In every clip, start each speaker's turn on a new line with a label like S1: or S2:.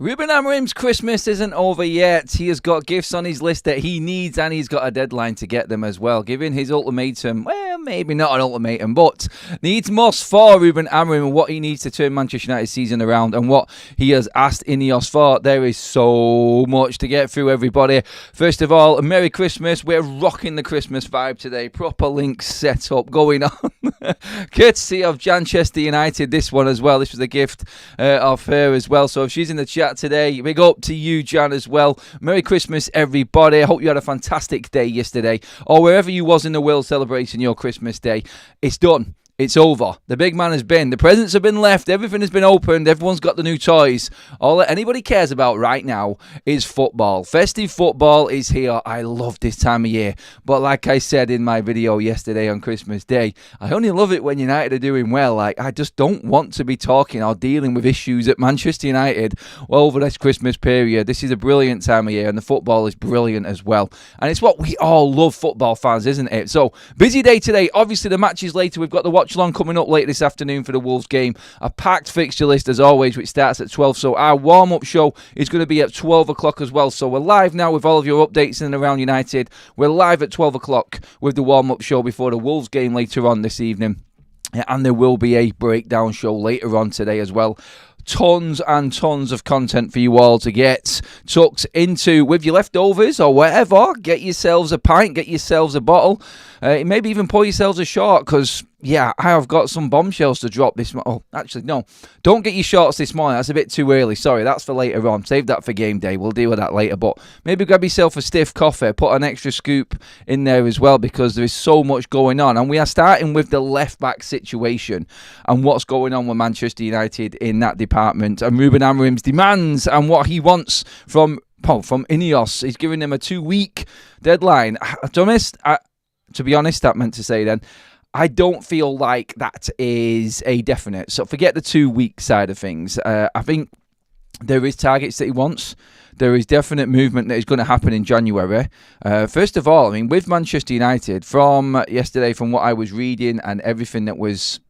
S1: Ruben Amorim's Christmas isn't over yet. He has got gifts on his list that he needs, and he's got a deadline to get them as well. Giving his ultimatum, well, maybe not an ultimatum, but needs most for Ruben Amorim and what he needs to turn Manchester United season around and what he has asked Inos for. There is so much to get through, everybody. First of all, Merry Christmas. We're rocking the Christmas vibe today. Proper links set up going on. Courtesy of Manchester United, this one as well. This was a gift of her as well. So if she's in the chat today, big up to you, Jan, as well. Merry Christmas, everybody. I hope you had a fantastic day yesterday, or wherever you was in the world celebrating your Christmas day. It's done. It's over. The big man has been. The presents have been left. Everything has been opened. Everyone's got the new toys. All that anybody cares about right now is football. Festive football is here. I love this time of year. But like I said in my video yesterday on Christmas Day, I only love it when United are doing well. Like, I just don't want to be talking or dealing with issues at Manchester United over this Christmas period. This is a brilliant time of year, and the football is brilliant as well. And it's what we all love, football fans, isn't it? So, busy day today. Obviously, the matches later. We've got the watch along coming up later this afternoon for the Wolves game. A packed fixture list as always, which starts at 12. So our warm-up show is going to be at 12 o'clock as well. So we're live now with all of your updates in and around United. We're live at 12 o'clock with the warm-up show before the Wolves game later on this evening. And there will be a breakdown show later on today as well. Tons and tons of content for you all to get tucked into with your leftovers or whatever. Get yourselves a pint, get yourselves a bottle, maybe even pour yourselves a shot, because yeah, I have got some bombshells to drop this morning. Oh, actually, no. Don't get your shots this morning. That's a bit too early. Sorry, that's for later on. Save that for game day. We'll deal with that later. But maybe grab yourself a stiff coffee. Put an extra scoop in there as well, because there is so much going on. And we are starting with the left-back situation and what's going on with Manchester United in that department. And Ruben Amorim's demands and what he wants from Inos. He's giving them a 2-week deadline. To be honest, that meant to say then, I don't feel like that is a definite. So forget the 2-week side of things. I think there is targets that he wants. There is definite movement that is going to happen in January. First of all, I mean, with Manchester United, from yesterday, from what I was reading and everything that was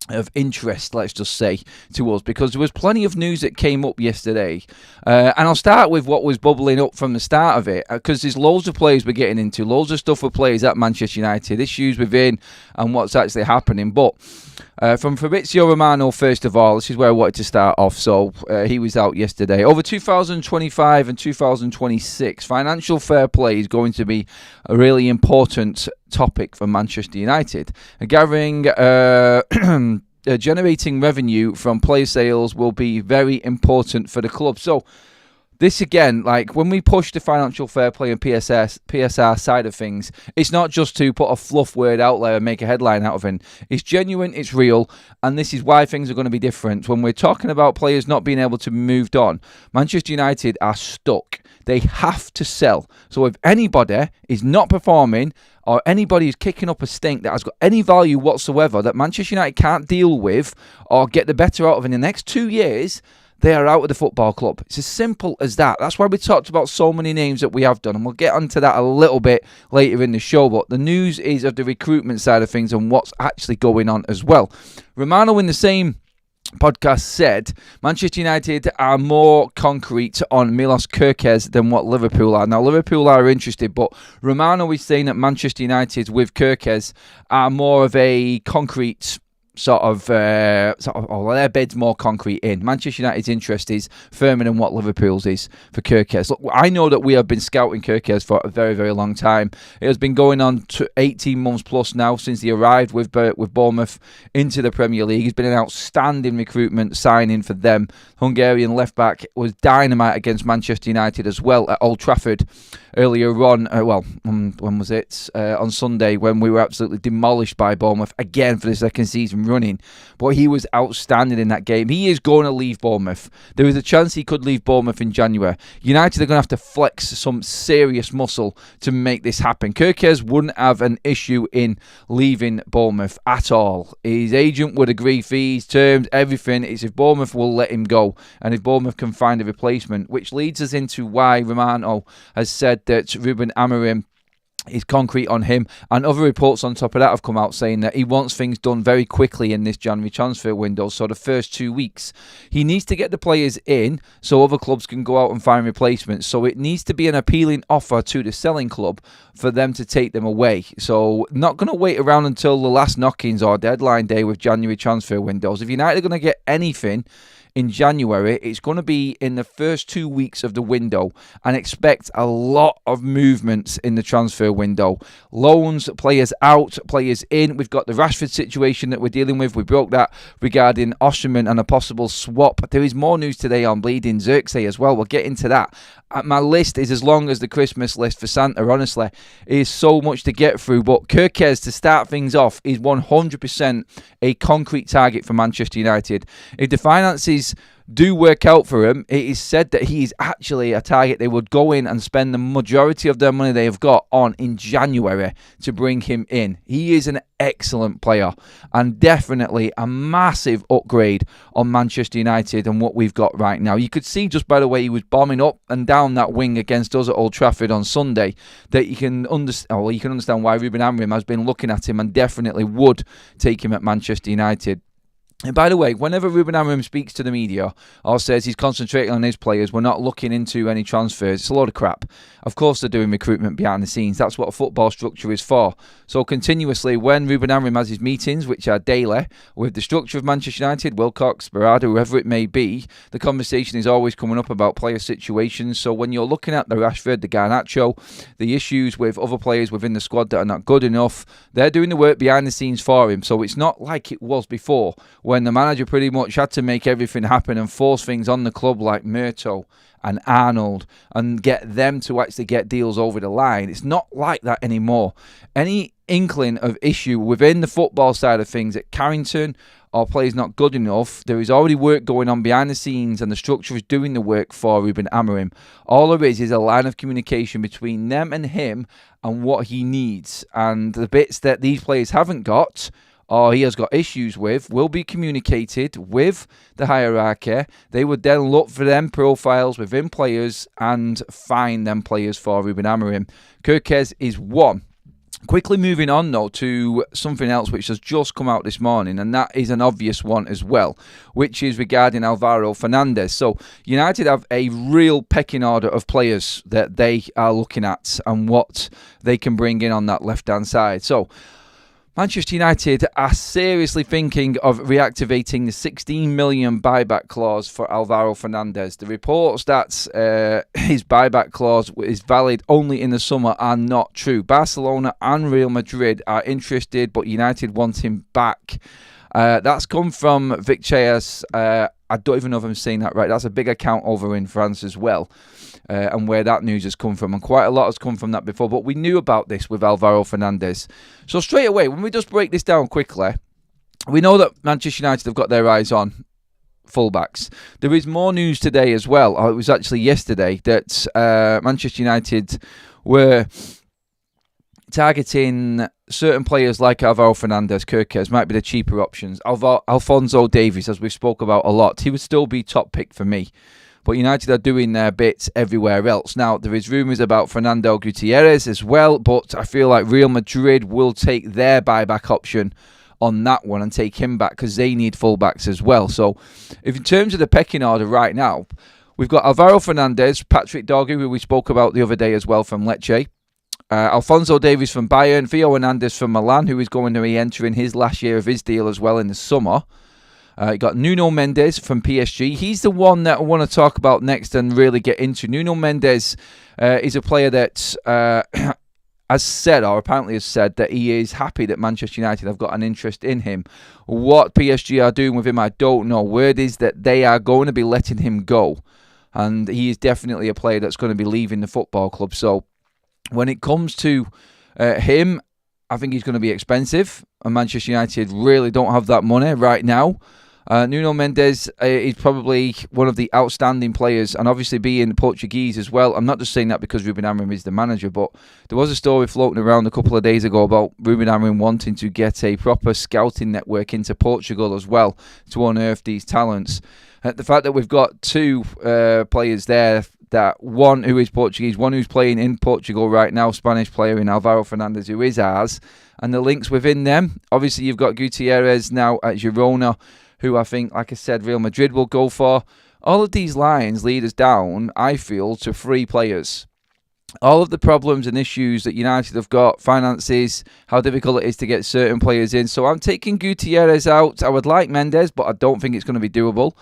S1: of interest, let's just say, to us, because there was plenty of news that came up yesterday. And I'll start with what was bubbling up from the start of it, because there's loads of players we're getting into, loads of stuff with players at Manchester United, issues within and what's actually happening. But from Fabrizio Romano, first of all, this is where I wanted to start off. So he was out yesterday. Over 2025 and 2026, financial fair play is going to be a really important topic for Manchester United. Generating revenue from player sales will be very important for the club. So this again, like when we push the financial fair play and PSR side of things, it's not just to put a fluff word out there and make a headline out of it. It's genuine, it's real, and this is why things are going to be different. When we're talking about players not being able to be moved on, Manchester United are stuck. They have to sell. So if anybody is not performing, or anybody is kicking up a stink that has got any value whatsoever that Manchester United can't deal with or get the better out of in the next 2 years, they are out of the football club. It's as simple as that. That's why we talked about so many names that we have done, and we'll get onto that a little bit later in the show. But the news is of the recruitment side of things and what's actually going on as well. Romano in the same podcast said Manchester United are more concrete on Milos Kerkez than what Liverpool are. Now, Liverpool are interested, but Romano is saying that Manchester United with Kerkez are more of a concrete their bed's more concrete in. Manchester United's interest is firmer than what Liverpool's is for Kerkez. Look, I know that we have been scouting Kerkez for a very, very long time. It has been going on to 18 months plus now since he arrived with Bournemouth into the Premier League. He's been an outstanding recruitment signing for them. Hungarian left-back was dynamite against Manchester United as well at Old Trafford earlier on. When was it? On Sunday, when we were absolutely demolished by Bournemouth again for the second season running. But he was outstanding in that game. He is going to leave Bournemouth. There is a chance he could leave Bournemouth in January. United are going to have to flex some serious muscle to make this happen. Kerkez wouldn't have an issue in leaving Bournemouth at all. His agent would agree fees, terms, everything. It's if Bournemouth will let him go and if Bournemouth can find a replacement, which leads us into why Romano has said that Ruben Amorim is concrete on him, and other reports on top of that have come out saying that he wants things done very quickly in this January transfer window. So the first 2 weeks he needs to get the players in so other clubs can go out and find replacements. So it needs to be an appealing offer to the selling club for them to take them away. So not going to wait around until the last knockings or deadline day with January transfer windows. If United are going to get anything in January, it's going to be in the first 2 weeks of the window, and expect a lot of movements in the transfer window. Loans, players out, players in. We've got the Rashford situation that we're dealing with. We broke that regarding Osimhen and a possible swap. There is more news today on Bleeding Xerxes as well. We'll get into that. My list is as long as the Christmas list for Santa, honestly. It is so much to get through. But Xerxes, to start things off, is 100% a concrete target for Manchester United. If the finances do work out for him, it is said that he is actually a target they would go in and spend the majority of their money they have got on in January to bring him in. He is an excellent player and definitely a massive upgrade on Manchester United and what we've got right now. You could see just by the way he was bombing up and down that wing against us at Old Trafford on Sunday that you can understand why Ruben Amorim has been looking at him and definitely would take him at Manchester United. And by the way, whenever Ruben Amorim speaks to the media or says he's concentrating on his players, we're not looking into any transfers, it's a load of crap. Of course they're doing recruitment behind the scenes. That's what a football structure is for. So continuously, when Ruben Amorim has his meetings, which are daily, with the structure of Manchester United, Wilcox, Berardi, whoever it may be, the conversation is always coming up about player situations. So when you're looking at the Rashford, the Garnacho, the issues with other players within the squad that are not good enough, they're doing the work behind the scenes for him. So it's not like it was before, when the manager pretty much had to make everything happen and force things on the club like Murto and Arnold and get them to actually get deals over the line. It's not like that anymore. Any inkling of issue within the football side of things at Carrington or players not good enough, there is already work going on behind the scenes and the structure is doing the work for Ruben Amorim. All there is a line of communication between them and him and what he needs. And the bits that these players haven't got or he has got issues with will be communicated with the hierarchy. They would then look for them profiles within players and find them players for Ruben Amorim. Xerxes is one. Quickly moving on though to something else which has just come out this morning, and that is an obvious one as well, which is regarding Alvaro Fernandez. So United have a real pecking order of players that they are looking at and what they can bring in on that left-hand side. So Manchester United are seriously thinking of reactivating the 16 million buyback clause for Alvaro Fernandez. The reports that his buyback clause is valid only in the summer are not true. Barcelona and Real Madrid are interested, but United want him back. That's come from Vic Chayas. I don't even know if I'm saying that right. That's a big account over in France as well. And where that news has come from. And quite a lot has come from that before. But we knew about this with Alvaro Fernandez. So straight away, when we just break this down quickly, we know that Manchester United have got their eyes on fullbacks. There is more news today as well. Or it was actually yesterday that Manchester United were targeting certain players like Alvaro Fernandez. Xerxes might be the cheaper options. Alphonso Davies, as we've spoke about a lot, he would still be top pick for me. But United are doing their bits everywhere else. Now, there is rumours about Fernando Gutierrez as well, but I feel like Real Madrid will take their buyback option on that one and take him back because they need fullbacks as well. So, if in terms of the pecking order right now, we've got Alvaro Fernandez, Patrick Dorgu, who we spoke about the other day as well from Lecce, Alphonso Davies from Bayern, Theo Hernandez from Milan, who is going to be entering his last year of his deal as well in the summer. You got Nuno Mendes from PSG. He's the one that I want to talk about next and really get into. Nuno Mendes is a player that has said, or apparently has said, that he is happy that Manchester United have got an interest in him. What PSG are doing with him, I don't know. Word is that they are going to be letting him go. And he is definitely a player that's going to be leaving the football club. So when it comes to him, I think he's going to be expensive. And Manchester United really don't have that money right now. Nuno Mendes is probably one of the outstanding players, and obviously being Portuguese as well. I'm not just saying that because Ruben Amorim is the manager, but there was a story floating around a couple of days ago about Ruben Amorim wanting to get a proper scouting network into Portugal as well to unearth these talents. The fact that we've got two players there that one who is Portuguese, one who's playing in Portugal right now, Spanish player in Alvaro Fernandez, who is ours, and the links within them. Obviously, you've got Gutierrez now at Girona, who I think, like I said, Real Madrid will go for. All of these lines lead us down, I feel, to 3 players. All of the problems and issues that United have got, finances, how difficult it is to get certain players in. So I'm taking Gutierrez out. I would like Mendes, but I don't think it's going to be doable.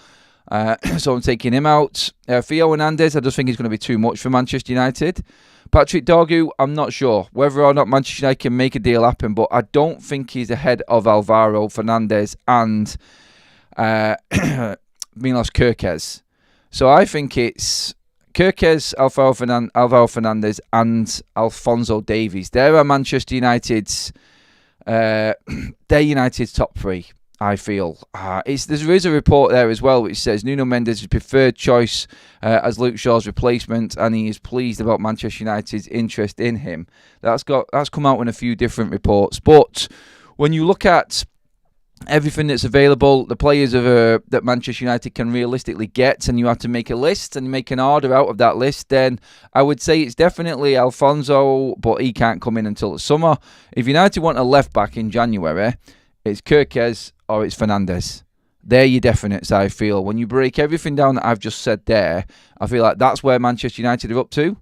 S1: So I'm taking him out. Theo Hernandez, I just think he's going to be too much for Manchester United. Patrick Dorgu, I'm not sure whether or not Manchester United can make a deal happen, but I don't think he's ahead of Alvaro Fernandez and Milos Kerkez. So I think it's Kerkez, Alvaro Fernandez and Alphonso Davies. There are Manchester United's they're United's top 3, I feel. There is a report there as well which says Nuno Mendes is preferred choice as Luke Shaw's replacement, and he is pleased about Manchester United's interest in him. That's come out in a few different reports. But when you look at everything that's available, the players that Manchester United can realistically get, and you have to make a list and make an order out of that list, then I would say it's definitely Alfonso, but he can't come in until the summer. If United want a left-back in January, it's Kerkez or it's Fernandes. They're your definites, I feel. When you break everything down that I've just said there, I feel like that's where Manchester United are up to,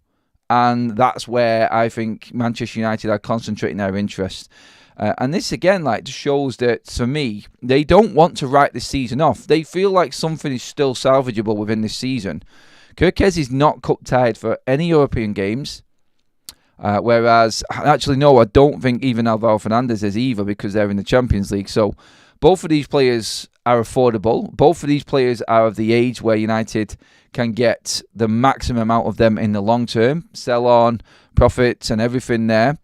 S1: and that's where I think Manchester United are concentrating their interest. And this, again, just shows that, for me, they don't want to write this season off. They feel like something is still salvageable within this season. Kerkez is not cup-tied for any European games. Whereas, actually, no, I don't think even Alvaro Fernandez is either, because they're in the Champions League. So, both of these players are affordable. Both of these players are of the age where United can get the maximum out of them in the long term. Sell on, profits, and everything there.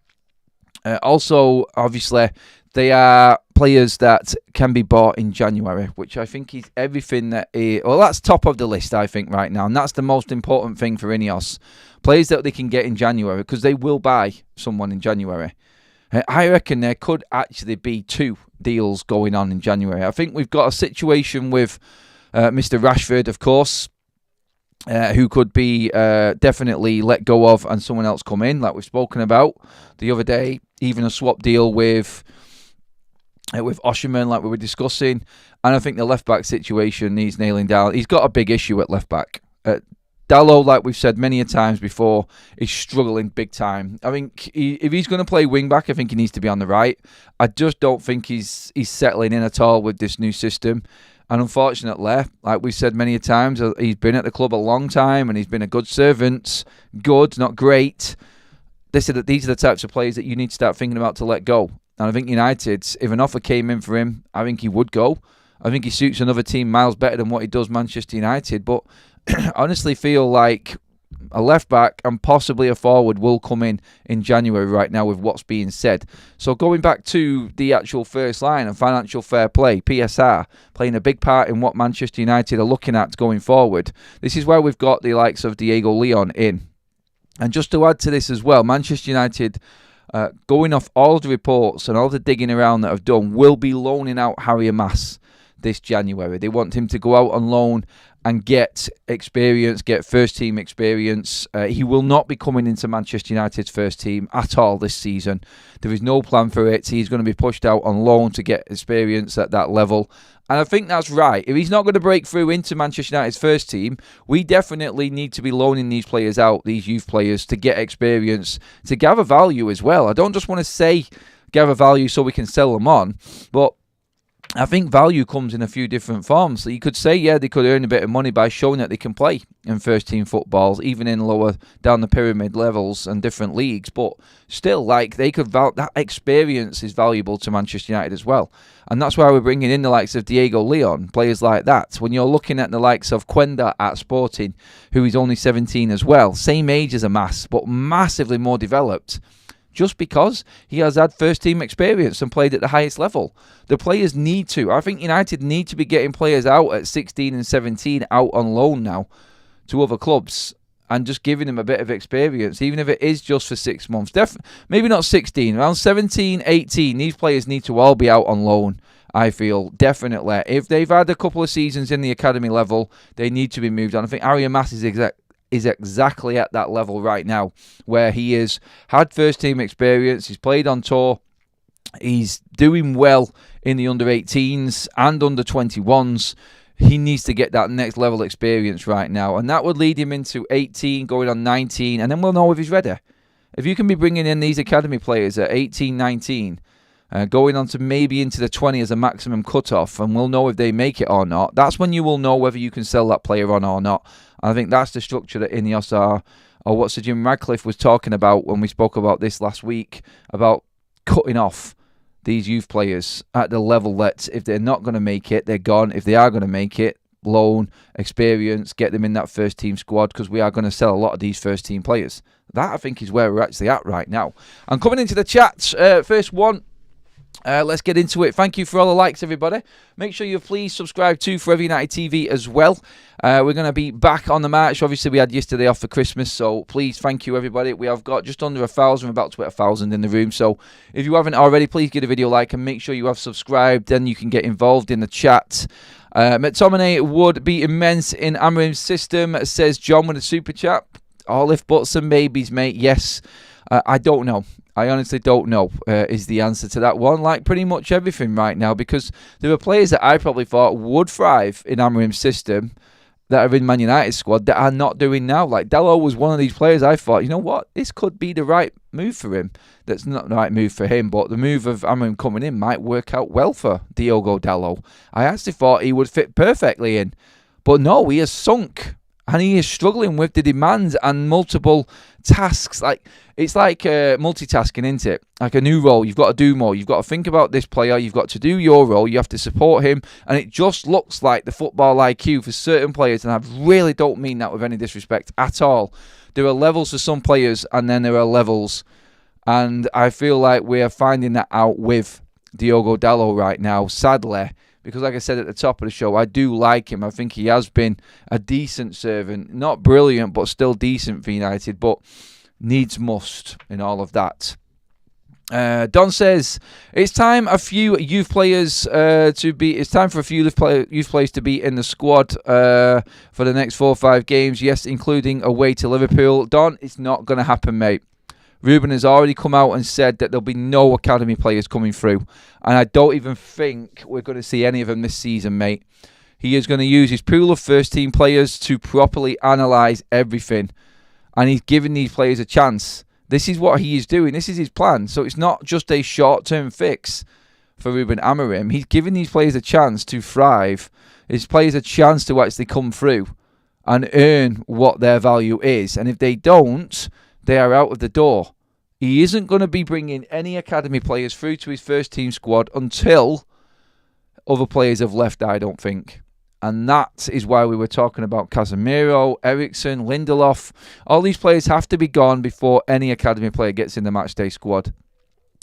S1: Also, obviously, they are players that can be bought in January, which I think is everything that's top of the list, I think, right now. And that's the most important thing for Inos. Players that they can get in January, because they will buy someone in January. I reckon there could actually be 2 deals going on in January. I think we've got a situation with Mr Rashford, of course, who could be definitely let go of and someone else come in, like we've spoken about the other day. Even a swap deal with Osherman, like we were discussing. And I think the left-back situation needs nailing down. He's got a big issue at left-back. Dalot, like we've said many a times before, is struggling big time. I think if he's going to play wing-back, I think he needs to be on the right. I just don't think he's settling in at all with this new system. And unfortunately, like we've said many a times, he's been at the club a long time and he's been a good servant. Good, not great. These are the types of players that you need to start thinking about to let go. And I think United, if an offer came in for him, I think he would go. I think he suits another team miles better than what he does Manchester United. But I honestly feel like a left-back and possibly a forward will come in January right now with what's being said. So going back to the actual first line and financial fair play, PSR, playing a big part in what Manchester United are looking at going forward. This is where we've got the likes of Diego Leon in. And just to add to this as well, Manchester United, going off all the reports and all the digging around that I've done, will be loaning out Harry Amas this January. They want him to go out on loan and get experience, get first-team experience. He will not be coming into Manchester United's first team at all this season. There is no plan for it. He's going to be pushed out on loan to get experience at that level. And I think that's right. If he's not going to break through into Manchester United's first team, we definitely need to be loaning these players out, these youth players, to get experience, to gather value as well. I don't just want to say gather value so we can sell them on, but I think value comes in a few different forms. So you could say, yeah, they could earn a bit of money by showing that they can play in first-team footballs, even in lower down the pyramid levels and different leagues. But still, they could that experience is valuable to Manchester United as well. And that's why we're bringing in the likes of Diego Leon, players like that. When you're looking at the likes of Quenda at Sporting, who is only 17 as well, same age as Amas, but massively more developed. Just because he has had first-team experience and played at the highest level. The players need to. I think United need to be getting players out at 16 and 17 out on loan now to other clubs and just giving them a bit of experience, even if it is just for 6 months. Maybe not 16, around 17, 18. These players need to all be out on loan, I feel, definitely. If they've had a couple of seasons in the academy level, they need to be moved on. I think Harry Amas is is exactly at that level right now, where he has had first team experience, he's played on tour, he's doing well in the under-18s and under-21s. He needs to get that next level experience right now, and that would lead him into 18, going on 19, and then we'll know if he's ready. If you can be bringing in these academy players at 18, 19, going on to maybe into the 20 as a maximum cutoff, and we'll know if they make it or not. That's when you will know whether you can sell that player on or not. And I think that's the structure that Inos are, or what Sir Jim Radcliffe was talking about when we spoke about this last week, about cutting off these youth players at the level that if they're not going to make it, they're gone. If they are going to make it, loan, experience, get them in that first team squad, because we are going to sell a lot of these first team players. That, I think, is where we're actually at right now. And coming into the chat, first one, let's get into it. Thank you for all the likes, everybody. Make sure you please subscribe to Forever United TV as well. We're going to be back on the march. Obviously, we had yesterday off for Christmas, so please, thank you, everybody. We have got just under 1,000. We're about to hit 1,000 in the room. So if you haven't already, please give the video a like and make sure you have subscribed. Then you can get involved in the chat. McTominay would be immense in Amorim's system, says John with a super chat. All if buts and maybes, mate. Yes. I don't know. I honestly don't know is the answer to that one. Like pretty much everything right now, because there are players that I probably thought would thrive in Amorim's system that are in Man United squad that are not doing now. Like Dalot was one of these players I thought, you know what, this could be the right move for him. That's not the right move for him, but the move of Amorim coming in might work out well for Diogo Dalot. I actually thought he would fit perfectly in, but no, he has sunk. And he is struggling with the demands and multiple tasks. It's like multitasking, isn't it? Like a new role. You've got to do more. You've got to think about this player. You've got to do your role. You have to support him. And it just looks like the football IQ for certain players. And I really don't mean that with any disrespect at all. There are levels for some players, and then there are levels. And I feel like we are finding that out with Diogo Dalot right now, sadly. Because like I said at the top of the show, I do like him. I think he has been a decent servant. Not brilliant, but still decent for United. But needs must in all of that. Don says, it's time for a few youth players to be in the squad for the next 4 or 5 games. Yes, including away to Liverpool. Don, it's not going to happen, mate. Ruben has already come out and said that there'll be no academy players coming through. And I don't even think we're going to see any of them this season, mate. He is going to use his pool of first-team players to properly analyse everything. And he's giving these players a chance. This is what he is doing. This is his plan. So it's not just a short-term fix for Ruben Amorim. He's giving these players a chance to thrive. His players a chance to actually come through and earn what their value is. And if they don't, they are out of the door. He isn't going to be bringing any academy players through to his first team squad until other players have left, I don't think. And that is why we were talking about Casemiro, Eriksen, Lindelof. All these players have to be gone before any academy player gets in the matchday squad.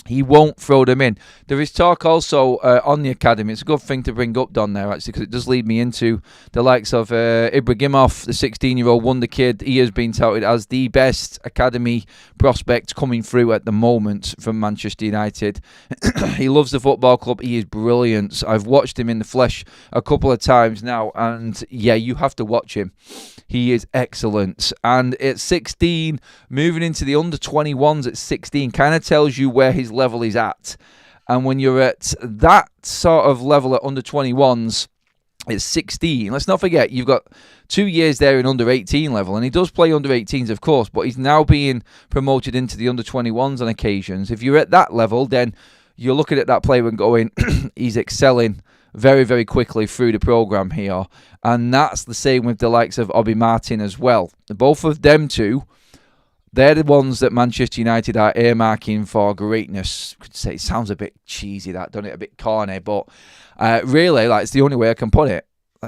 S1: He won't throw them in. There is talk also on the academy. It's a good thing to bring up, Don, there, actually, because it does lead me into the likes of Ibrahimov, the 16-year-old wonder kid. He has been touted as the best academy prospect coming through at the moment from Manchester United. He loves the football club. He is brilliant. I've watched him in the flesh a couple of times now, and yeah, you have to watch him. He is excellent. And at 16, moving into the under-21s at 16 kind of tells you where his level is at. And when you're at that sort of level at under-21s, it's 16. Let's not forget, you've got 2 years there in under-18 level. And he does play under-18s, of course, but he's now being promoted into the under-21s on occasions. If you're at that level, then you're looking at that player and going, he's excelling very, very quickly through the programme here. And that's the same with the likes of Obi Martin as well. Both of them two, they're the ones that Manchester United are earmarking for greatness. Could say it sounds a bit cheesy, that, doesn't it? A bit corny, but really, it's the only way I can put it.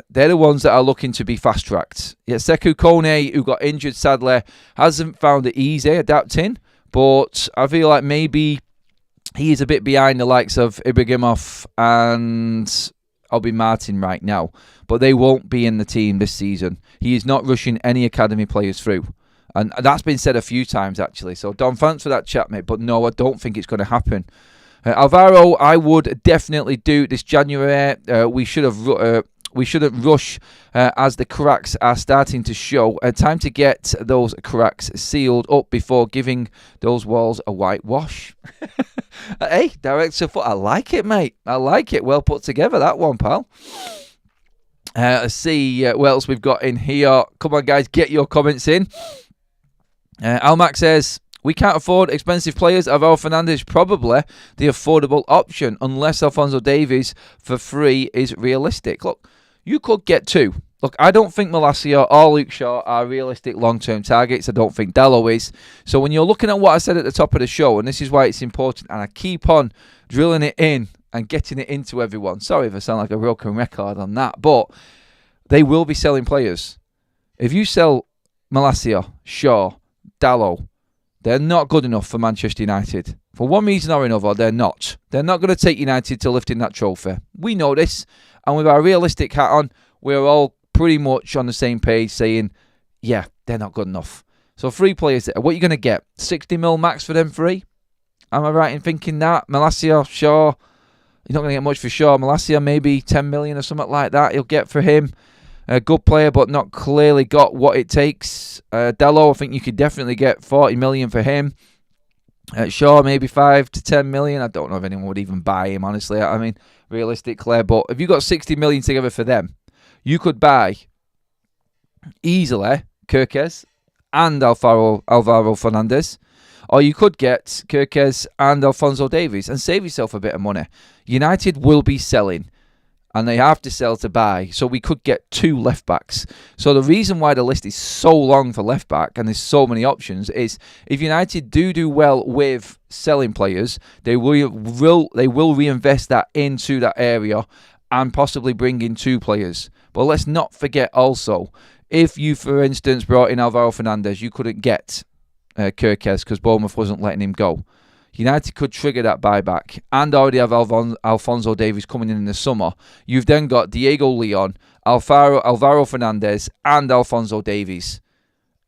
S1: They're the ones that are looking to be fast-tracked. Yeah, Sekou Kone, who got injured, sadly, hasn't found it easy adapting, but I feel like maybe he is a bit behind the likes of Ibrahimov and Obi Martin right now, but they won't be in the team this season. He is not rushing any academy players through. And that's been said a few times, actually. So, Don, thanks for that chat, mate. But no, I don't think it's going to happen. Alvaro, I would definitely do this January. We should have we shouldn't rush as the cracks are starting to show. Time to get those cracks sealed up before giving those walls a whitewash. Hey, Director Foot, I like it, mate. I like it. Well put together, that one, pal. Let's see what else we've got in here. Come on, guys, get your comments in. Almac says, we can't afford expensive players. Alvaro Fernandez probably the affordable option, unless Alphonso Davies for free is realistic. Look, you could get two. Look, I don't think Malacia or Luke Shaw are realistic long-term targets. I don't think Dalot is. So when you're looking at what I said at the top of the show, and this is why it's important, and I keep on drilling it in and getting it into everyone. Sorry if I sound like a broken record on that, but they will be selling players. If you sell Malacia, Shaw, Dalot, they're not good enough for Manchester United. For one reason or another, they're not. They're not going to take United to lifting that trophy. We know this. And with our realistic hat on, we're all pretty much on the same page saying, yeah, they're not good enough. So 3 players there. What are you going to get? 60 mil max for them 3? Am I right in thinking that? Malacia, Shaw, you're not going to get much for Shaw. Malacia, maybe 10 million or something like that you'll get for him. A good player, but not clearly got what it takes. Dalot, I think you could definitely get 40 million for him. Shaw, maybe 5 to 10 million. I don't know if anyone would even buy him, honestly. I mean, realistically. But if you got 60 million together for them, you could buy easily Kirkes and Alvaro Fernandez. Or you could get Kirkes and Alphonso Davies and save yourself a bit of money. United will be selling. And they have to sell to buy. So we could get 2 left-backs. So the reason why the list is so long for left-back and there's so many options is if United do well with selling players, they will reinvest that into that area and possibly bring in 2 players. But let's not forget also, if you, for instance, brought in Alvaro Fernandez, you couldn't get Kirkes because Bournemouth wasn't letting him go. United could trigger that buyback and already have Alphonso Davies coming in the summer. You've then got Diego Leon, Alvaro Fernandez and Alphonso Davies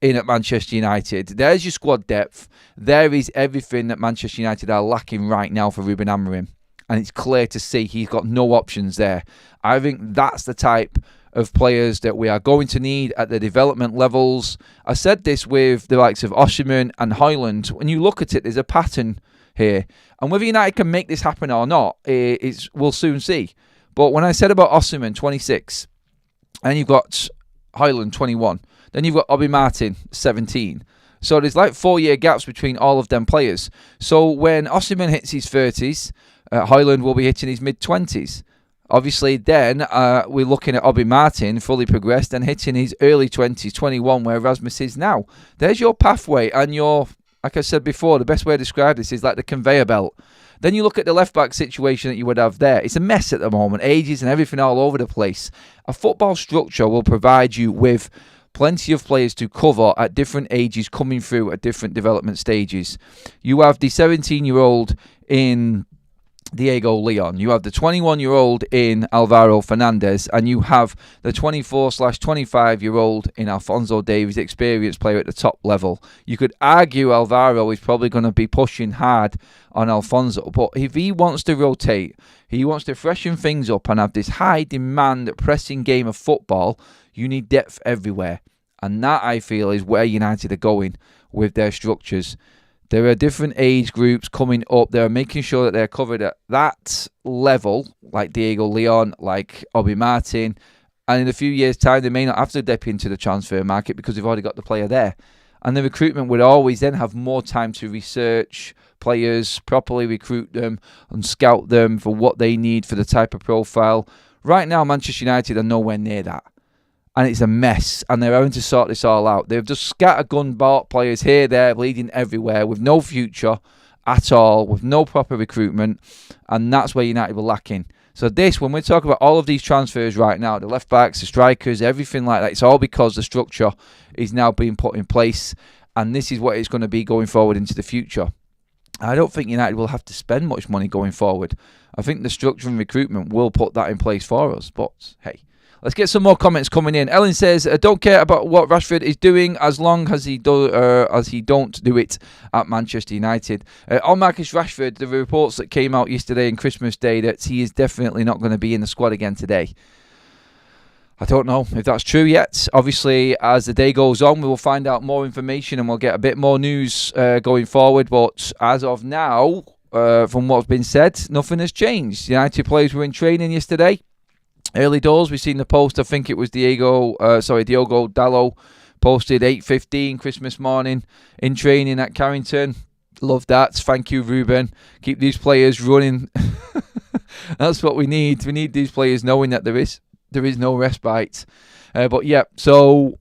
S1: in at Manchester United. There's your squad depth. There is everything that Manchester United are lacking right now for Ruben Amorim. And it's clear to see he's got no options there. I think that's the type of players that we are going to need at the development levels. I said this with the likes of Osimhen and Højlund. When you look at it, there's a pattern here. And whether United can make this happen or not, we'll soon see. But when I said about Osimhen, 26, and you've got Højlund, 21, then you've got Obi Martin, 17. So there's like 4-year gaps between all of them players. So when Osimhen hits his 30s, Højlund will be hitting his mid-20s. Obviously, then we're looking at Obi Martin, fully progressed, and hitting his early 20s, 21, where Rasmus is now. There's your pathway, and your, like I said before, the best way to describe this is like the conveyor belt. Then you look at the left-back situation that you would have there. It's a mess at the moment, ages and everything all over the place. A football structure will provide you with plenty of players to cover at different ages coming through at different development stages. You have the 17-year-old in Diego Leon, you have the 21-year-old in Alvaro Fernandez, and you have the 24/25-year-old in Alphonso Davies, experienced player at the top level. You could argue Alvaro is probably going to be pushing hard on Alphonso, but if he wants to rotate, he wants to freshen things up and have this high demand pressing game of football, you need depth everywhere. And that, I feel, is where United are going with their structures. There are different age groups coming up. They're making sure that they're covered at that level, like Diego Leon, like Obi Martin. And in a few years' time, they may not have to dip into the transfer market because they've already got the player there. And the recruitment would always then have more time to research players, properly recruit them and scout them for what they need for the type of profile. Right now, Manchester United are nowhere near that. And it's a mess, and they're having to sort this all out. They've just scattergun bought players here, there, bleeding everywhere, with no future at all, with no proper recruitment, and that's where United were lacking. So this, when we talk about all of these transfers right now, the left-backs, the strikers, everything like that, it's all because the structure is now being put in place, and this is what it's going to be going forward into the future. I don't think United will have to spend much money going forward. I think the structure and recruitment will put that in place for us, but hey. Let's get some more comments coming in. Ellen says, don't care about what Rashford is doing as long as he don't do it at Manchester United. On Marcus Rashford, the reports that came out yesterday and Christmas Day that he is definitely not going to be in the squad again today. I don't know if that's true yet. Obviously, as the day goes on, we will find out more information and we'll get a bit more news going forward. But as of now, from what's been said, nothing has changed. United players were in training yesterday. Early doors, we've seen the post. I think it was Diogo Dalot posted 8:15 Christmas morning in training at Carrington. Love that. Thank you, Ruben. Keep these players running. That's what we need. We need these players knowing that there is no respite. But yeah, so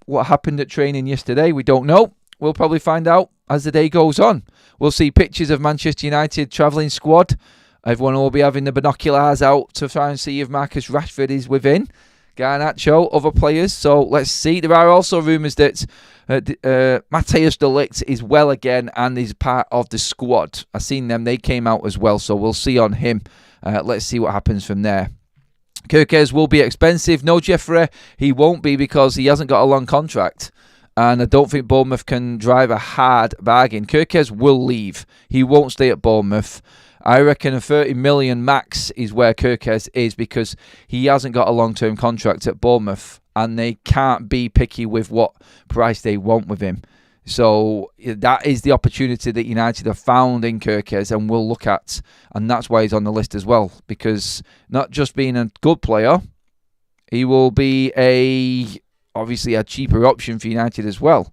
S1: what happened at training yesterday, we don't know. We'll probably find out as the day goes on. We'll see pictures of Manchester United travelling squad. Everyone will be having the binoculars out to try and see if Marcus Rashford is within. Garnacho, other players. So let's see. There are also rumours that Matthijs de Ligt is well again and is part of the squad. I've seen them. They came out as well. So we'll see on him. Let's see what happens from there. Kirkes will be expensive. No Jeffrey. He won't be because he hasn't got a long contract. And I don't think Bournemouth can drive a hard bargain. Kirkes will leave. He won't stay at Bournemouth. I reckon a 30 million max is where Kirkes is because he hasn't got a long-term contract at Bournemouth and they can't be picky with what price they want with him. So that is the opportunity that United have found in Kirkes and will look at, and that's why he's on the list as well, because not just being a good player, he will be obviously a cheaper option for United as well.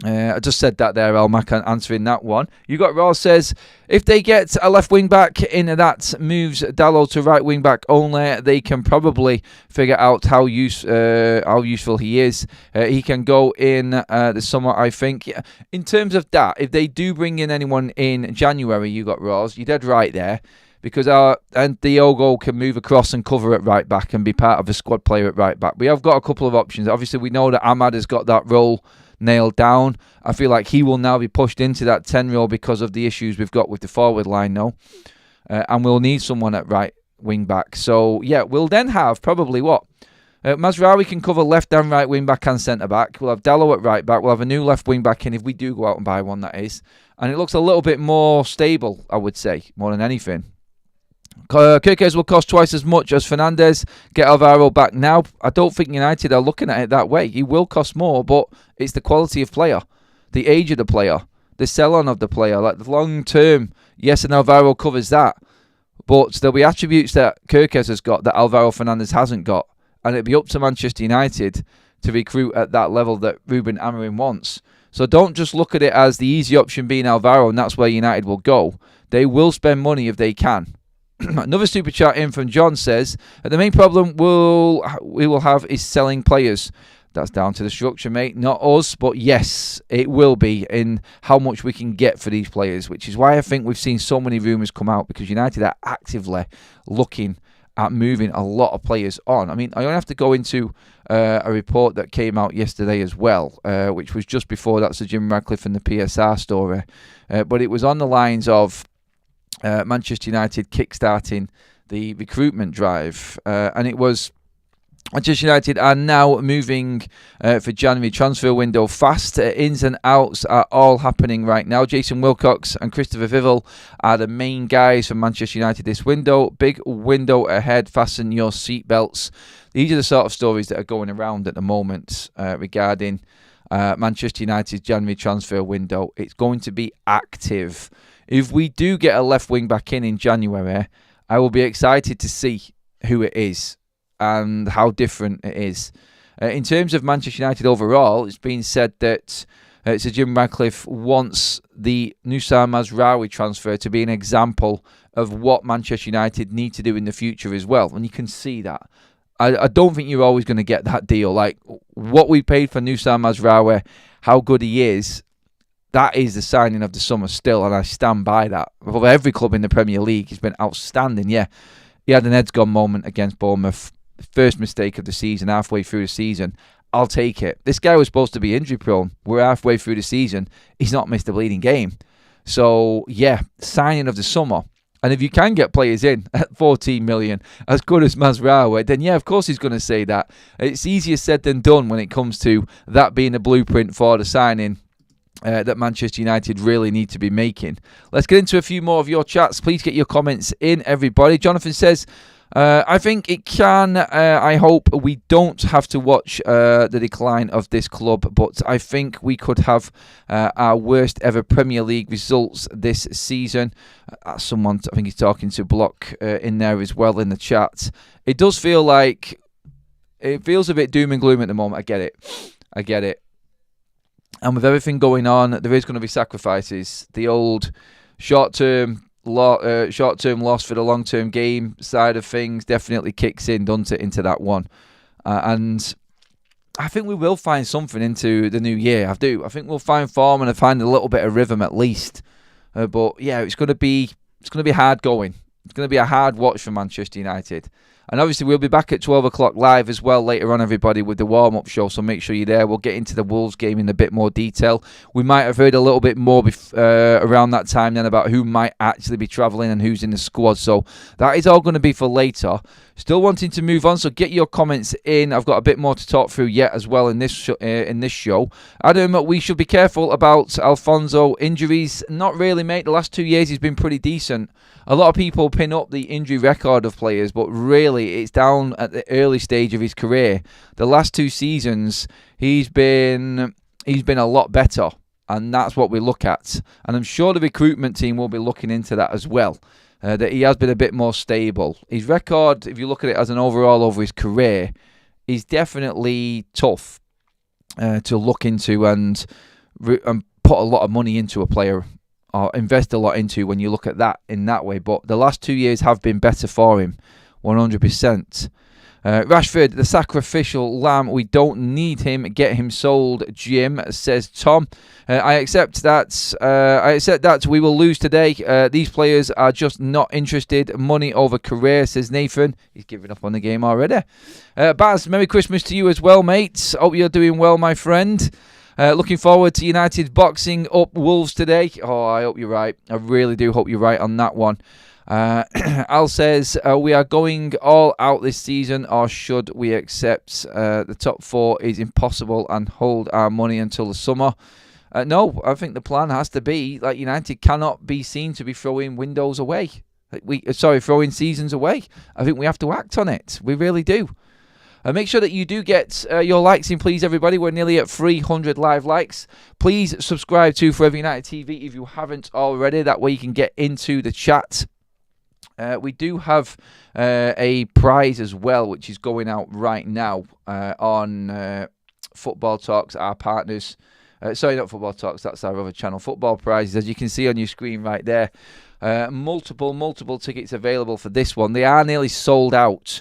S1: I just said that there, Elmac, answering that one. You got Ross says, if they get a left wing back in that moves Dalot to right wing back only, they can probably figure out how useful he is. He can go in the summer, I think. Yeah. In terms of that, if they do bring in anyone in January, you got Ross, you're dead right there. Because and Diogo can move across and cover at right back and be part of a squad player at right back. We have got a couple of options. Obviously, we know that Ahmad has got that role nailed down. I feel like he will now be pushed into that 10 role because of the issues we've got with the forward line now. And we'll need someone at right wing back. So, yeah, we'll then have probably what? Mazraoui can cover left and right wing back and centre back. We'll have Dalot at right back. We'll have a new left wing back in if we do go out and buy one, that is. And it looks a little bit more stable, I would say, more than anything. Kirkes will cost twice as much as Fernandes. Get Alvaro back now. I don't think United are looking at it that way. He will cost more, but it's the quality of player, the age of the player, the sell-on of the player. Like the long term, yes, and Alvaro covers that, but there'll be attributes that Kirkes has got that Alvaro Fernandes hasn't got, and it'll be up to Manchester United to recruit at that level that Ruben Amorim wants. So don't just look at it as the easy option being Alvaro, and that's where United will go. They will spend money if they can. Another super chat in from John says, the main problem we will have is selling players. That's down to the structure, mate, not us. But yes, it will be in how much we can get for these players, which is why I think we've seen so many rumours come out, because United are actively looking at moving a lot of players on. I mean, I only have to go into a report that came out yesterday as well, which was just before that Sir Jim Radcliffe and the PSR story. But it was on the lines of Manchester United kickstarting the recruitment drive, and it was Manchester United are now moving for January transfer window fast. Ins and outs are all happening right now. Jason Wilcox and Christopher Vivel are the main guys for Manchester United this window. Big window ahead. Fasten your seatbelts. These are the sort of stories that are going around at the moment regarding Manchester United's January transfer window. It's going to be active. If we do get a left wing back in January, I will be excited to see who it is and how different it is. In terms of Manchester United overall, it's been said that Sir Jim Radcliffe wants the Nusa Mazraoui transfer to be an example of what Manchester United need to do in the future as well. And you can see that. I don't think you're always going to get that deal. Like what we paid for Nusa Mazraoui, how good he is, that is the signing of the summer still, and I stand by that. Of every club in the Premier League, he's been outstanding. Yeah, he had an heads gone moment against Bournemouth. First mistake of the season, halfway through the season. I'll take it. This guy was supposed to be injury prone. We're halfway through the season. He's not missed a bleeding game. So, yeah, signing of the summer. And if you can get players in at 14 million, as good as Mazraoui, then yeah, of course he's going to say that. It's easier said than done when it comes to that being a blueprint for the signing that Manchester United really need to be making. Let's get into a few more of your chats. Please get your comments in, everybody. Jonathan says, I think it can. I hope we don't have to watch the decline of this club, but I think we could have our worst ever Premier League results this season. Someone, I think he's talking to Block in there as well in the chat. It does feel like, it feels a bit doom and gloom at the moment. I get it. And with everything going on, there is going to be sacrifices. The old short-term loss for the long-term game side of things definitely kicks in, doesn't it, into that one. And I think we will find something into the new year. I think we'll find form and find a little bit of rhythm at least. But yeah, it's going to be hard going. It's going to be a hard watch for Manchester United. And obviously we'll be back at 12 o'clock live as well later on, everybody, with the warm-up show, so make sure you're there. We'll get into the Wolves game in a bit more detail. We might have heard a little bit more around that time then about who might actually be travelling and who's in the squad, so that is all going to be for later. Still wanting to move on, so get your comments in. I've got a bit more to talk through yet as well in this show. Adam, we should be careful about Alfonso injuries. Not really, mate. The last 2 years he's been pretty decent. A lot of people pin up the injury record of players, but really it's down at the early stage of his career. The last 2 seasons he's been a lot better, and that's what we look at. And I'm sure the recruitment team will be looking into that as well. That he has been a bit more stable. His record, if you look at it as an overall over his career, is definitely tough to look into and put a lot of money into a player or invest a lot into when you look at that in that way. But the last 2 years have been better for him, 100%. Rashford, the sacrificial lamb. We don't need him. Get him sold, Jim, says Tom. I accept that we will lose today. These players are just not interested. Money over career, says Nathan. He's giving up on the game already. Baz, Merry Christmas to you as well, mate. Hope you're doing well, my friend. Looking forward to United boxing up Wolves today. Oh, I hope you're right. I really do hope you're right on that one. Al says, we are going all out this season, or should we accept the top 4 is impossible and hold our money until the summer? No, I think the plan has to be, like, United cannot be seen to be throwing windows away. Throwing seasons away. I think we have to act on it. We really do. Make sure that you do get your likes in, please, everybody. We're nearly at 300 live likes. Please subscribe to Forever United TV if you haven't already. That way you can get into the chat. We do have a prize as well, which is going out right now on Football Talks, our partners. Sorry, not Football Talks, that's our other channel. Football prizes, as you can see on your screen right there. Multiple tickets available for this one. They are nearly sold out.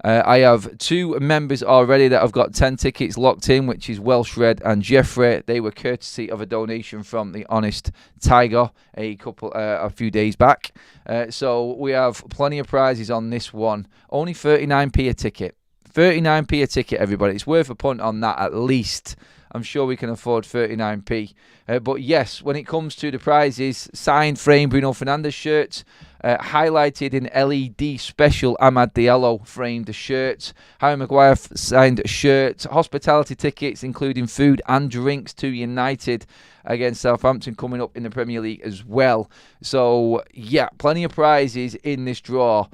S1: I have 2 members already that have got 10 tickets locked in, which is Welsh Red and Jeffrey. They were courtesy of a donation from the Honest Tiger a few days back. So we have plenty of prizes on this one. Only 39p a ticket. 39p a ticket, everybody. It's worth a punt on that at least. I'm sure we can afford 39p. But yes, when it comes to the prizes, signed frame Bruno Fernandes shirts, highlighted in LED special Amad Diallo framed shirt, Harry Maguire signed shirt, hospitality tickets including food and drinks to United against Southampton coming up in the Premier League as well. So yeah, plenty of prizes in this draw.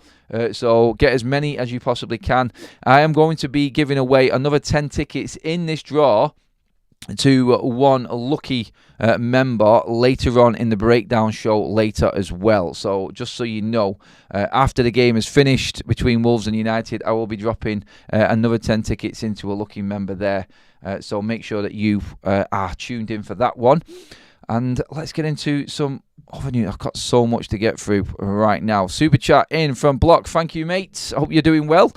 S1: So get as many as you possibly can. I am going to be giving away another 10 tickets in this draw to one lucky member later on in the breakdown show later as well. So just so you know, after the game is finished between Wolves and United, I will be dropping another 10 tickets into a lucky member there. So make sure that you are tuned in for that one. And let's get into some other news. I've got so much to get through right now. Super chat in from Block. Thank you, mate. I hope you're doing well.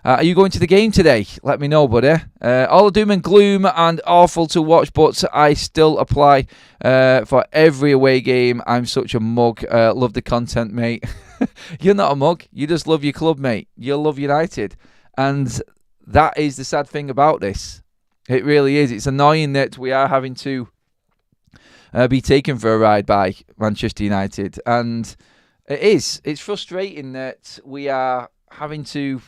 S1: Are you going to the game today? Let me know, buddy. All doom and gloom and awful to watch, but I still apply for every away game. I'm such a mug. Love the content, mate. You're not a mug. You just love your club, mate. You love United. And that is the sad thing about this. It really is. It's annoying that we are having to be taken for a ride by Manchester United. And it is. It's frustrating that we are having to...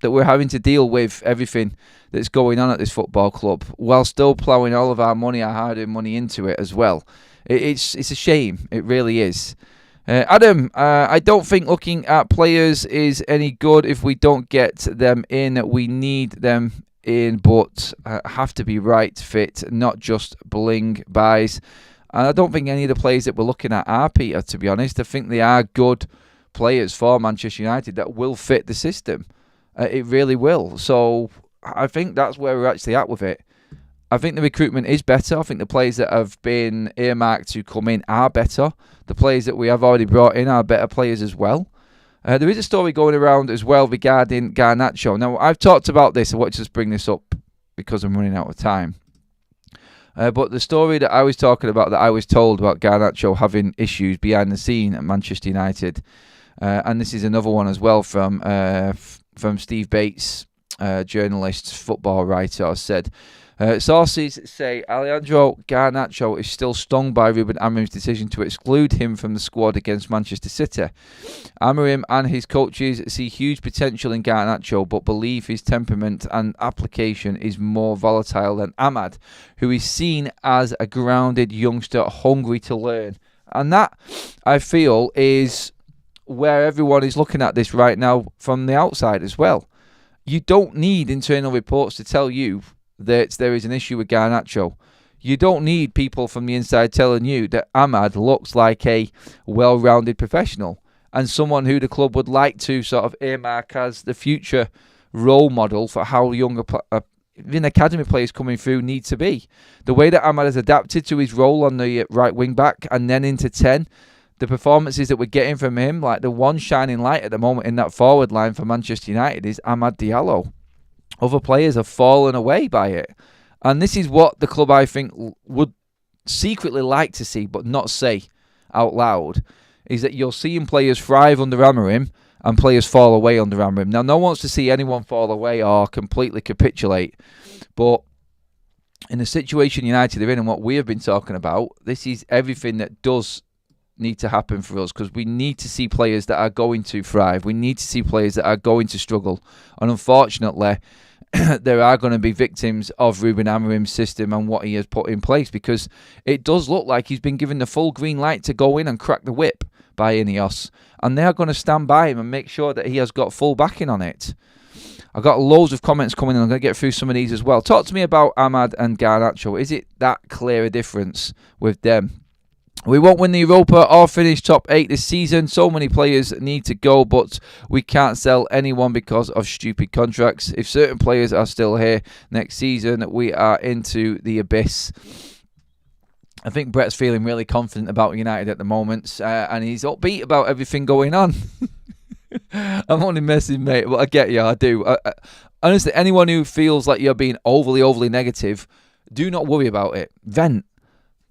S1: we're having to deal with everything that's going on at this football club while still ploughing all of our money, our hard-earned money into it as well. It's a shame. It really is. Adam, I don't think looking at players is any good if we don't get them in. We need them in, but have to be right fit, not just bling buys. And I don't think any of the players that we're looking at are, Peter, to be honest. I think they are good players for Manchester United that will fit the system. It really will. So I think that's where we're actually at with it. I think the recruitment is better. I think the players that have been earmarked to come in are better. The players that we have already brought in are better players as well. There is a story going around as well regarding Garnacho. Now, I've talked about this. I want to just bring this up because I'm running out of time. But the story that I was talking about, that I was told about Garnacho having issues behind the scene at Manchester United, and this is another one as well from Steve Bates, journalist, football writer, said, sources say Alejandro Garnacho is still stung by Ruben Amorim's decision to exclude him from the squad against Manchester City. Amorim and his coaches see huge potential in Garnacho, but believe his temperament and application is more volatile than Ahmad, who is seen as a grounded youngster hungry to learn. And that, I feel, is where everyone is looking at this right now from the outside as well. You don't need internal reports to tell you that there is an issue with Garnacho. You don't need people from the inside telling you that Ahmad looks like a well-rounded professional and someone who the club would like to sort of earmark as the future role model for how younger even academy players coming through need to be. The way that Ahmad has adapted to his role on the right wing back and then into 10, the performances that we're getting from him, like the one shining light at the moment in that forward line for Manchester United is Amad Diallo. Other players have fallen away by it. And this is what the club, I think, would secretly like to see, but not say out loud, is that you're seeing players thrive under Amorim and players fall away under Amorim. Now, no one wants to see anyone fall away or completely capitulate, but in the situation United are in and what we have been talking about, this is everything that does need to happen for us, because we need to see players that are going to thrive. We need to see players that are going to struggle. And unfortunately, there are going to be victims of Ruben Amorim's system and what he has put in place, because it does look like he's been given the full green light to go in and crack the whip by Inos. And they are going to stand by him and make sure that he has got full backing on it. I've got loads of comments coming in. I'm going to get through some of these as well. Talk to me about Ahmad and Garnacho. Is it that clear a difference with them? We won't win the Europa or finish top 8 this season. So many players need to go, but we can't sell anyone because of stupid contracts. If certain players are still here next season, we are into the abyss. I think Brett's feeling really confident about United at the moment, and he's upbeat about everything going on. I'm only messing, mate, but I get you, I do. Honestly, anyone who feels like you're being overly negative, do not worry about it. Vent.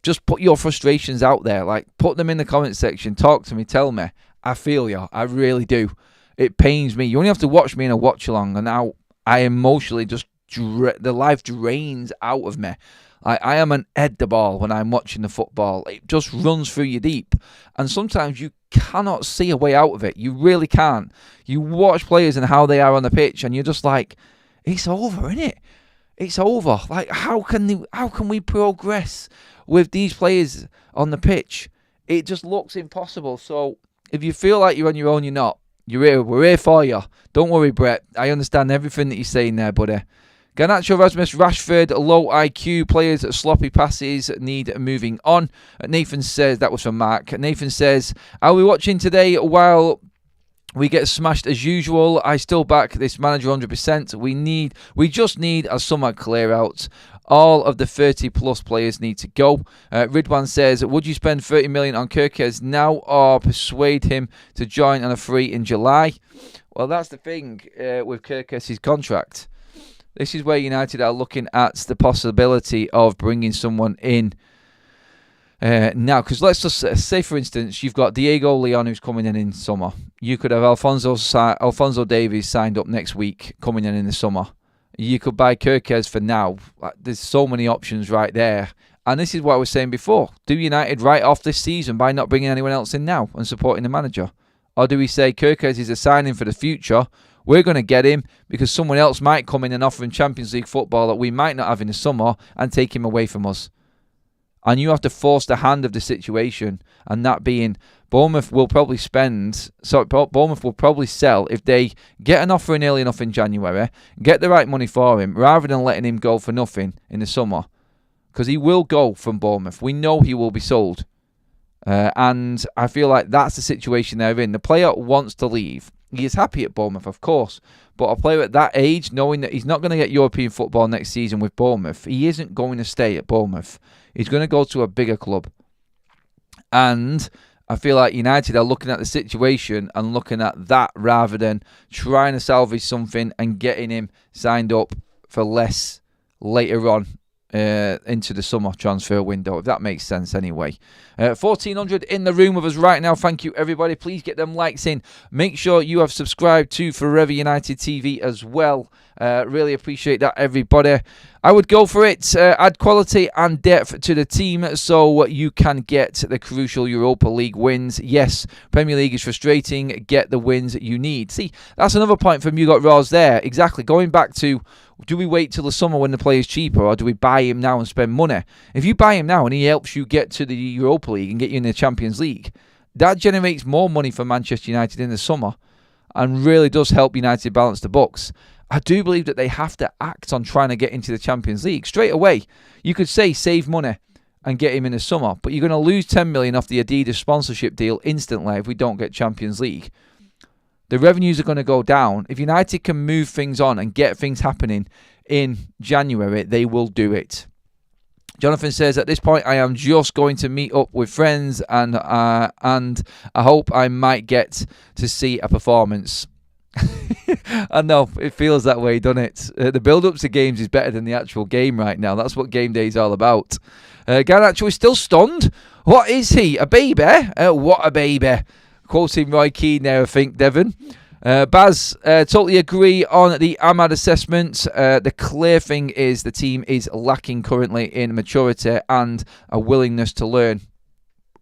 S1: Just put your frustrations out there. Like, put them in the comment section. Talk to me. Tell me. I feel you. I really do. It pains me. You only have to watch me in a watch-along, and now I emotionally just... the life drains out of me. I am an head the ball when I'm watching the football. It just runs through you deep. And sometimes you cannot see a way out of it. You really can't. You watch players and how they are on the pitch, and you're just like, it's over, isn't it? It's over. Like, how can we progress with these players on the pitch? It just looks impossible. So if you feel like you're on your own, you're not. You're here. We're here for you. Don't worry, Brett. I understand everything that you're saying there, buddy. Garnacho, Rasmus, Rashford, low IQ players, sloppy passes, need moving on. Nathan says, that was from Mark. Nathan says, are we watching today while we get smashed as usual? I still back this manager 100%. We just need a summer clear out. All of the 30-plus players need to go. Ridwan says, would you spend 30 million on Kirkes now or persuade him to join on a free in July? Well, that's the thing with Kirkes' contract. This is where United are looking at the possibility of bringing someone in now. Because let's just say, for instance, you've got Diego Leon who's coming in summer. You could have Alphonso Davies signed up next week, coming in the summer. You could buy Kirkes for now. There's so many options right there. And this is what I was saying before. Do United write off this season by not bringing anyone else in now and supporting the manager? Or do we say Kirkes is a signing for the future? We're going to get him because someone else might come in and offer him Champions League football that we might not have in the summer and take him away from us. And you have to force the hand of the situation. and that being Bournemouth will probably sell if they get an offer in early enough in January, get the right money for him, rather than letting him go for nothing in the summer. Because he will go from Bournemouth. We know he will be sold. And I feel like that's the situation they're in. The player wants to leave. He is happy at Bournemouth, of course. But a player at that age, knowing that he's not going to get European football next season with Bournemouth, he isn't going to stay at Bournemouth. He's going to go to a bigger club. And I feel like United are looking at the situation and looking at that rather than trying to salvage something and getting him signed up for less later on into the summer transfer window, if that makes sense anyway. 1,400 in the room with us right now. Thank you, everybody. Please get them likes in. Make sure you have subscribed to Forever United TV as well. Really appreciate that, everybody. I would go for it. Add quality and depth to the team so you can get the crucial Europa League wins. Yes, Premier League is frustrating. Get the wins you need. See, that's another point from You Got Raws there. Exactly. Going back to, do we wait till the summer when the player's cheaper, or do we buy him now and spend money? If you buy him now and he helps you get to the Europa League and get you in the Champions League, that generates more money for Manchester United in the summer and really does help United balance the books. I do believe that they have to act on trying to get into the Champions League. Straight away, you could say save money and get him in the summer, but you're going to lose 10 million off the Adidas sponsorship deal instantly if we don't get Champions League. The revenues are going to go down. If United can move things on and get things happening in January, they will do it. Jonathan says, at this point, I am just going to meet up with friends and I hope I might get to see a performance. I know, it feels that way, doesn't it? The build-up to games is better than the actual game right now. That's what game day is all about. Garnacho is still stunned. What is he? A baby? What a baby. Quoting Roy Keane there, I think, Devon. Baz, totally agree on the Ahmad assessment. The clear thing is the team is lacking currently in maturity and a willingness to learn.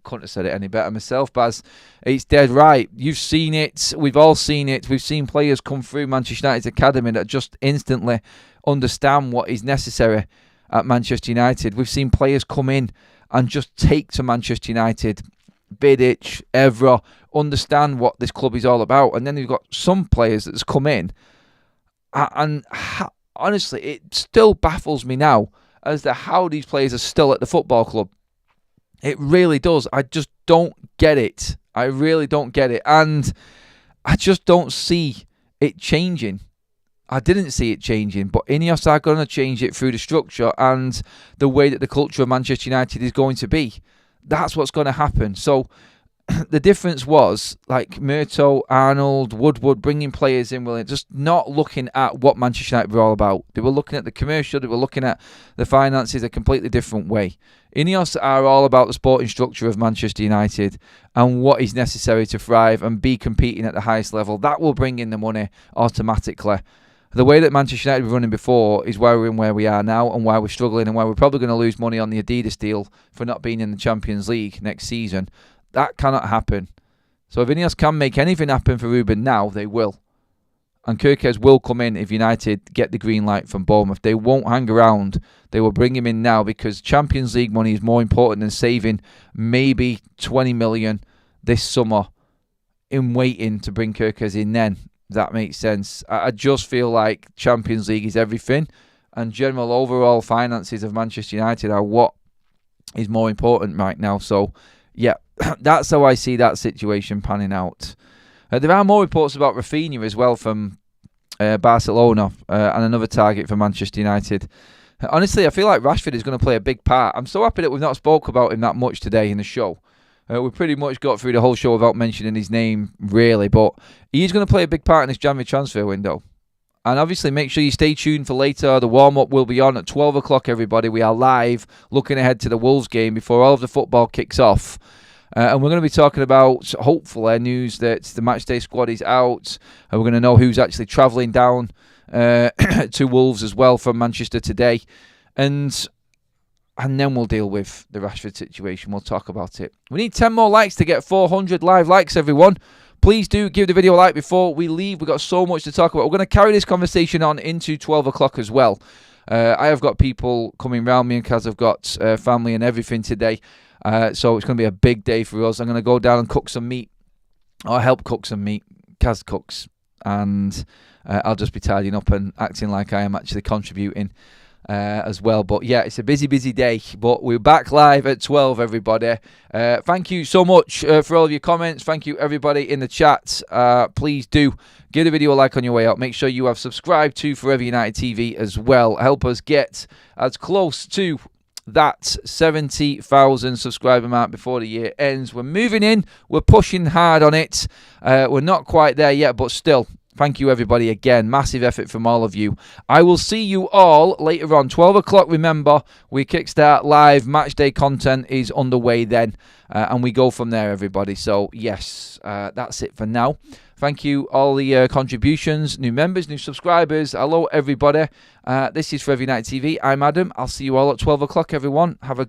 S1: Couldn't have said it any better myself, Baz. It's dead right. You've seen it. We've all seen it. We've seen players come through Manchester United's academy that just instantly understand what is necessary at Manchester United. We've seen players come in and just take to Manchester United. Vidic, Evra, understand what this club is all about. And then you've got some players that's come in and honestly, it still baffles me now as to how these players are still at the football club. It really does. I just don't get it. I really don't get it. And I just don't see it changing. I didn't see it changing, but Inos are going to change it through the structure and the way that the culture of Manchester United is going to be. That's what's going to happen. So the difference was like Murto, Arnold, Woodward, bringing players in, just not looking at what Manchester United were all about. They were looking at the commercial, they were looking at the finances a completely different way. Ineos are all about the sporting structure of Manchester United and what is necessary to thrive and be competing at the highest level. That will bring in the money automatically. The way that Manchester United were running before is why we're in where we are now and why we're struggling and why we're probably going to lose money on the Adidas deal for not being in the Champions League next season. That cannot happen. So if Ineos can make anything happen for Ruben now, they will. And Kirkes will come in if United get the green light from Bournemouth. They won't hang around. They will bring him in now because Champions League money is more important than saving maybe 20 million this summer in waiting to bring Kirkes in then. That makes sense. I just feel like Champions League is everything and general overall finances of Manchester United are what is more important right now. So, yeah, that's how I see that situation panning out. There are more reports about Rafinha as well from Barcelona and another target for Manchester United. Honestly, I feel like Rashford is going to play a big part. I'm so happy that we've not spoke about him that much today in the show. We pretty much got through the whole show without mentioning his name, really. But he's going to play a big part in this January transfer window. And obviously, make sure you stay tuned for later. The warm-up will be on at 12 o'clock, everybody. We are live, looking ahead to the Wolves game before all of the football kicks off. And we're going to be talking about, hopefully, news that the matchday squad is out. And we're going to know who's actually travelling down to Wolves as well from Manchester today. And then we'll deal with the Rashford situation. We'll talk about it. We need 10 more likes to get 400 live likes, everyone. Please do give the video a like before we leave. We've got so much to talk about. We're going to carry this conversation on into 12 o'clock as well. I have got people coming round me because I've got family and everything today. So it's going to be a big day for us. I'm going to go down and cook some meat, or help cook some meat. Kaz cooks, and I'll just be tidying up and acting like I am actually contributing as well. But yeah, it's a busy day, but we're back live at 12, everybody. Thank you so much for all of your comments. Thank you, everybody in the chat. Please do give the video a like on your way out. Make sure you have subscribed to Forever United TV as well. Help us get as close to that 70,000 subscriber mark before the year ends. We're moving in. We're pushing hard on it. We're not quite there yet, but still, thank you, everybody, again. Massive effort from all of you. I will see you all later on. 12 o'clock, remember, we kickstart live. Matchday content is underway then, and we go from there, everybody. So, yes, that's it for now. Thank you, all the contributions, new members, new subscribers. Hello, everybody. This is Forever United TV. I'm Adam. I'll see you all at 12 o'clock, everyone. Have a